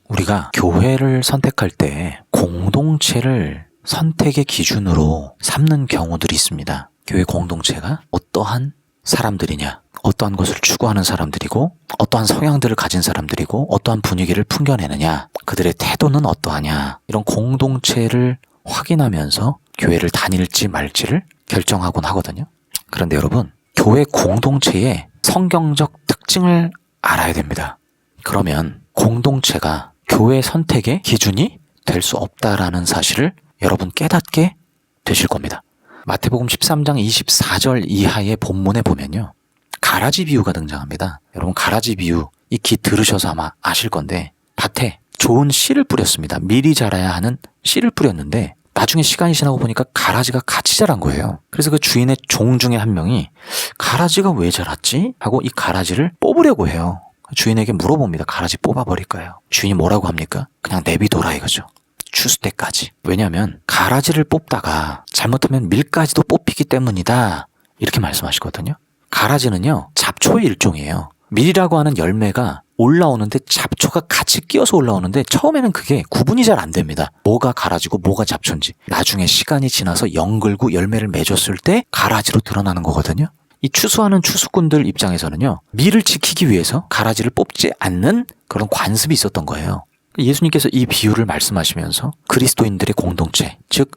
우리가 교회를 선택할 때 공동체를 선택의 기준으로 삼는 경우들이 있습니다. 교회 공동체가 어떠한 사람들이냐, 어떠한 것을 추구하는 사람들이고, 어떠한 성향들을 가진 사람들이고, 어떠한 분위기를 풍겨내느냐, 그들의 태도는 어떠하냐, 이런 공동체를 확인하면서 교회를 다닐지 말지를 결정하곤 하거든요. 그런데 여러분, 교회 공동체의 성경적 특징을 알아야 됩니다. 그러면 공동체가 교회 선택의 기준이 될 수 없다라는 사실을 여러분 깨닫게 되실 겁니다. 마태복음 13장 24절 이하의 본문에 보면요, 가라지 비유가 등장합니다. 여러분, 가라지 비유 익히 들으셔서 아마 아실 건데, 밭에 좋은 씨를 뿌렸습니다. 미리 자라야 하는 씨를 뿌렸는데 나중에 시간이 지나고 보니까 가라지가 같이 자란 거예요. 그래서 그 주인의 종 중에 한 명이 가라지가 왜 자랐지? 하고 이 가라지를 뽑으려고 해요. 주인에게 물어봅니다. 가라지 뽑아버릴까요? 주인이 뭐라고 합니까? 그냥 내비둬라 이거죠. 추수 때까지. 왜냐하면 가라지를 뽑다가 잘못하면 밀가지도 뽑히기 때문이다, 이렇게 말씀하시거든요. 가라지는요, 잡초의 일종이에요. 밀이라고 하는 열매가 올라오는데 잡초가 같이 끼어서 올라오는데 처음에는 그게 구분이 잘 안 됩니다. 뭐가 가라지고 뭐가 잡초인지. 나중에 시간이 지나서 연글고 열매를 맺었을 때 가라지로 드러나는 거거든요. 이 추수하는 추수꾼들 입장에서는요, 밀을 지키기 위해서 가라지를 뽑지 않는 그런 관습이 있었던 거예요. 예수님께서 이 비유를 말씀하시면서 그리스도인들의 공동체, 즉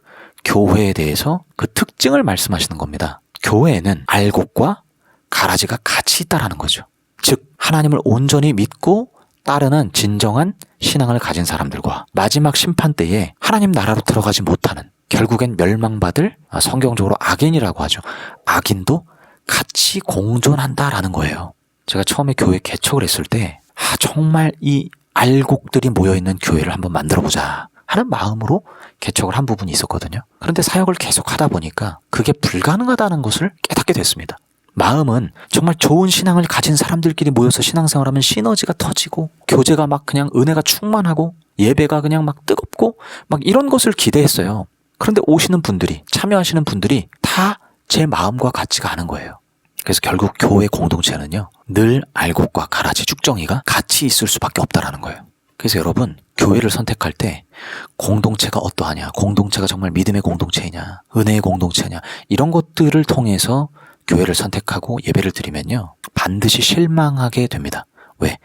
교회에 대해서 그 특징을 말씀하시는 겁니다. 교회에는 알곡과 가라지가 같이 있다라는 거죠. 즉 하나님을 온전히 믿고 따르는 진정한 신앙을 가진 사람들과 마지막 심판 때에 하나님 나라로 들어가지 못하는, 결국엔 멸망받을, 성경적으로 악인이라고 하죠, 악인도 같이 공존한다라는 거예요. 제가 처음에 교회 개척을 했을 때 정말 이 알곡들이 모여있는 교회를 한번 만들어보자 하는 마음으로 개척을 한 부분이 있었거든요. 그런데 사역을 계속 하다 보니까 그게 불가능하다는 것을 깨닫게 됐습니다. 마음은 정말 좋은 신앙을 가진 사람들끼리 모여서 신앙생활하면 시너지가 터지고, 교제가 막 그냥 은혜가 충만하고, 예배가 그냥 막 뜨겁고, 막 이런 것을 기대했어요. 그런데 오시는 분들이, 참여하시는 분들이 다 제 마음과 같지가 않은 거예요. 그래서 결국 교회 공동체는요, 늘 알곡과 가라지, 쭉정이가 같이 있을 수밖에 없다라는 거예요. 그래서 여러분, 교회를 선택할 때 공동체가 어떠하냐, 공동체가 정말 믿음의 공동체냐, 은혜의 공동체냐, 이런 것들을 통해서 교회를 선택하고 예배를 드리면요, 반드시 실망하게 됩니다. 왜?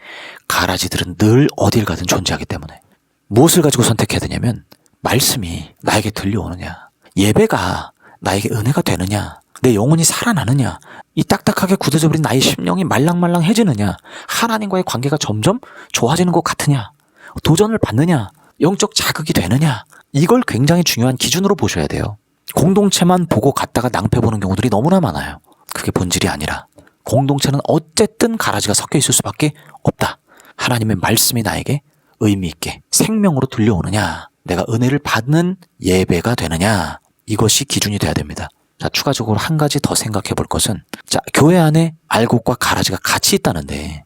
가라지들은 늘 어딜 가든 존재하기 때문에. 무엇을 가지고 선택해야 되냐면, 말씀이 나에게 들려오느냐, 예배가 나에게 은혜가 되느냐, 내 영혼이 살아나느냐, 이 딱딱하게 굳어져버린 나의 심령이 말랑말랑해지느냐, 하나님과의 관계가 점점 좋아지는 것 같으냐, 도전을 받느냐, 영적 자극이 되느냐, 이걸 굉장히 중요한 기준으로 보셔야 돼요. 공동체만 보고 갔다가 낭패 보는 경우들이 너무나 많아요. 그게 본질이 아니라 공동체는 어쨌든 가라지가 섞여 있을 수밖에 없다. 하나님의 말씀이 나에게 의미 있게 생명으로 들려오느냐, 내가 은혜를 받는 예배가 되느냐, 이것이 기준이 돼야 됩니다. 자, 추가적으로 한 가지 더 생각해 볼 것은, 자, 교회 안에 알곡과 가라지가 같이 있다는데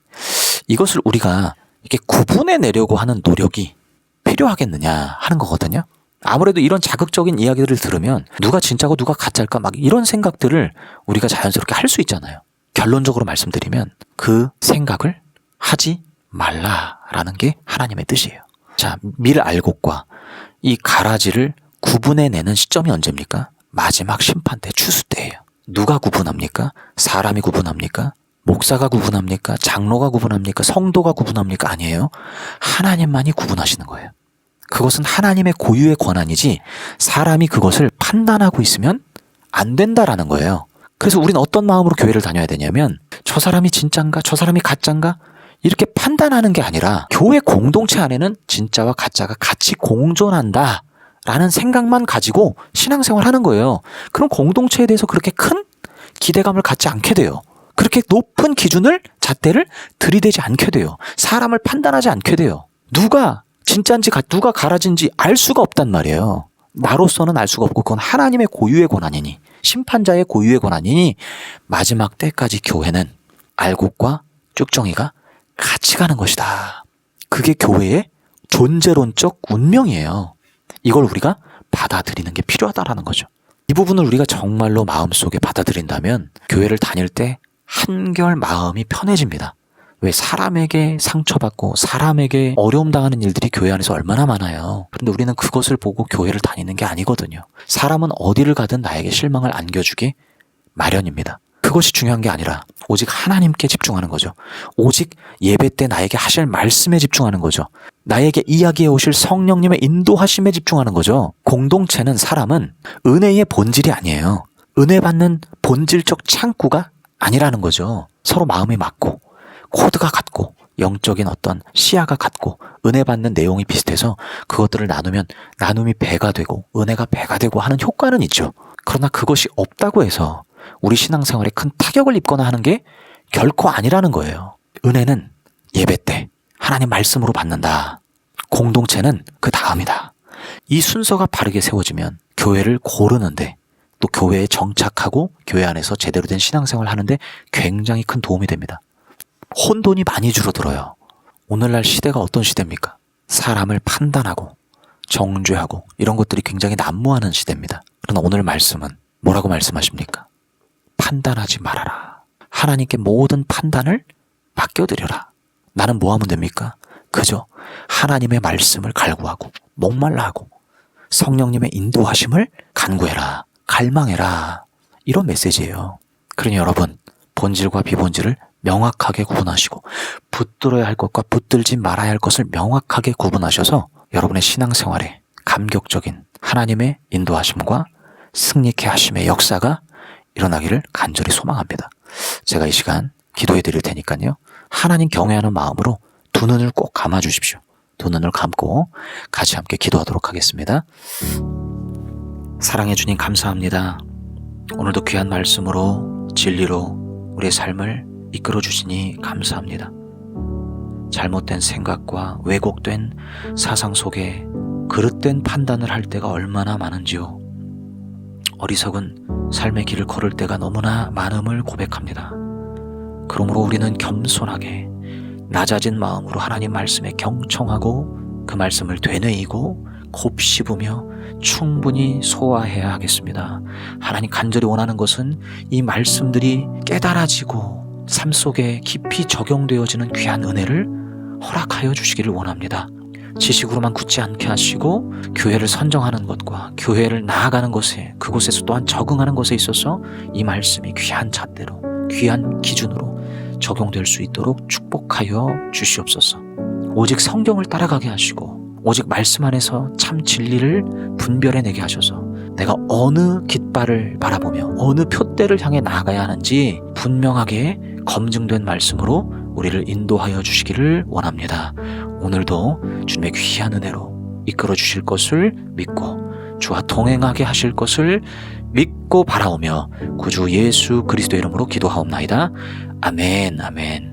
이것을 우리가 이렇게 구분해 내려고 하는 노력이 필요하겠느냐 하는 거거든요. 아무래도 이런 자극적인 이야기들을 들으면 누가 진짜고 누가 가짜일까, 막 이런 생각들을 우리가 자연스럽게 할 수 있잖아요. 결론적으로 말씀드리면 그 생각을 하지 말라라는 게 하나님의 뜻이에요. 자, 밀 알곡과 이 가라지를 구분해내는 시점이 언제입니까? 마지막 심판 때, 추수 때예요. 누가 구분합니까? 사람이 구분합니까? 목사가 구분합니까? 장로가 구분합니까? 성도가 구분합니까? 아니에요. 하나님만이 구분하시는 거예요. 그것은 하나님의 고유의 권한이지 사람이 그것을 판단하고 있으면 안 된다라는 거예요. 그래서 우리는 어떤 마음으로 교회를 다녀야 되냐면, 저 사람이 진짠가? 저 사람이 가짠가? 이렇게 판단하는 게 아니라 교회 공동체 안에는 진짜와 가짜가 같이 공존한다 라는 생각만 가지고 신앙생활 하는 거예요. 그럼 공동체에 대해서 그렇게 큰 기대감을 갖지 않게 돼요. 그렇게 높은 기준을, 잣대를 들이대지 않게 돼요. 사람을 판단하지 않게 돼요. 누가 진짜인지 누가 가라진지 알 수가 없단 말이에요. 나로서는 알 수가 없고, 그건 하나님의 고유의 권한이니, 심판자의 고유의 권한이니, 마지막 때까지 교회는 알곡과 쭉정이가 같이 가는 것이다. 그게 교회의 존재론적 운명이에요. 이걸 우리가 받아들이는 게 필요하다라는 거죠. 이 부분을 우리가 정말로 마음속에 받아들인다면 교회를 다닐 때 한결 마음이 편해집니다. 왜 사람에게 상처받고 사람에게 어려움 당하는 일들이 교회 안에서 얼마나 많아요. 그런데 우리는 그것을 보고 교회를 다니는 게 아니거든요. 사람은 어디를 가든 나에게 실망을 안겨주기 마련입니다. 그것이 중요한 게 아니라 오직 하나님께 집중하는 거죠. 오직 예배 때 나에게 하실 말씀에 집중하는 거죠. 나에게 이야기해 오실 성령님의 인도하심에 집중하는 거죠. 공동체는 사람은 은혜의 본질이 아니에요. 은혜 받는 본질적 창구가 아니라는 거죠. 서로 마음이 맞고 코드가 같고 영적인 어떤 시야가 같고 은혜 받는 내용이 비슷해서 그것들을 나누면 나눔이 배가 되고 은혜가 배가 되고 하는 효과는 있죠. 그러나 그것이 없다고 해서 우리 신앙생활에 큰 타격을 입거나 하는 게 결코 아니라는 거예요. 은혜는 예배 때 하나님 말씀으로 받는다. 공동체는 그 다음이다. 이 순서가 바르게 세워지면 교회를 고르는데 또 교회에 정착하고 교회 안에서 제대로 된 신앙생활을 하는데 굉장히 큰 도움이 됩니다. 혼돈이 많이 줄어들어요. 오늘날 시대가 어떤 시대입니까? 사람을 판단하고 정죄하고 이런 것들이 굉장히 난무하는 시대입니다. 그러나 오늘 말씀은 뭐라고 말씀하십니까? 판단하지 말아라. 하나님께 모든 판단을 맡겨드려라. 나는 뭐 하면 됩니까? 그저 하나님의 말씀을 갈구하고 목말라 하고 성령님의 인도하심을 간구해라. 갈망해라. 이런 메시지예요. 그러니 여러분, 본질과 비본질을 명확하게 구분하시고 붙들어야 할 것과 붙들지 말아야 할 것을 명확하게 구분하셔서 여러분의 신앙생활에 감격적인 하나님의 인도하심과 승리케 하심의 역사가 일어나기를 간절히 소망합니다. 제가 이 시간 기도해 드릴 테니까요. 하나님 경외하는 마음으로 두 눈을 꼭 감아 주십시오. 두 눈을 감고 같이 함께 기도하도록 하겠습니다. 사랑해 주님 감사합니다. 오늘도 귀한 말씀으로 진리로 우리의 삶을 이끌어 주시니 감사합니다. 잘못된 생각과 왜곡된 사상 속에 그릇된 판단을 할 때가 얼마나 많은지요. 어리석은 삶의 길을 걸을 때가 너무나 많음을 고백합니다. 그러므로 우리는 겸손하게 낮아진 마음으로 하나님 말씀에 경청하고 그 말씀을 되뇌이고 곱씹으며 충분히 소화해야 하겠습니다. 하나님 간절히 원하는 것은 이 말씀들이 깨달아지고 삶 속에 깊이 적용되어지는 귀한 은혜를 허락하여 주시기를 원합니다. 지식으로만 굳지 않게 하시고 교회를 선정하는 것과 교회를 나아가는 것에 그곳에서 또한 적응하는 것에 있어서 이 말씀이 귀한 잣대로 귀한 기준으로 적용될 수 있도록 축복하여 주시옵소서. 오직 성경을 따라가게 하시고 오직 말씀 안에서 참 진리를 분별해내게 하셔서 내가 어느 깃발을 바라보며 어느 표대를 향해 나아가야 하는지 분명하게 검증된 말씀으로 우리를 인도하여 주시기를 원합니다. 오늘도 주님의 귀한 은혜로 이끌어 주실 것을 믿고 주와 동행하게 하실 것을 믿고 바라오며 구주 예수 그리스도 이름으로 기도하옵나이다. 아멘, 아멘.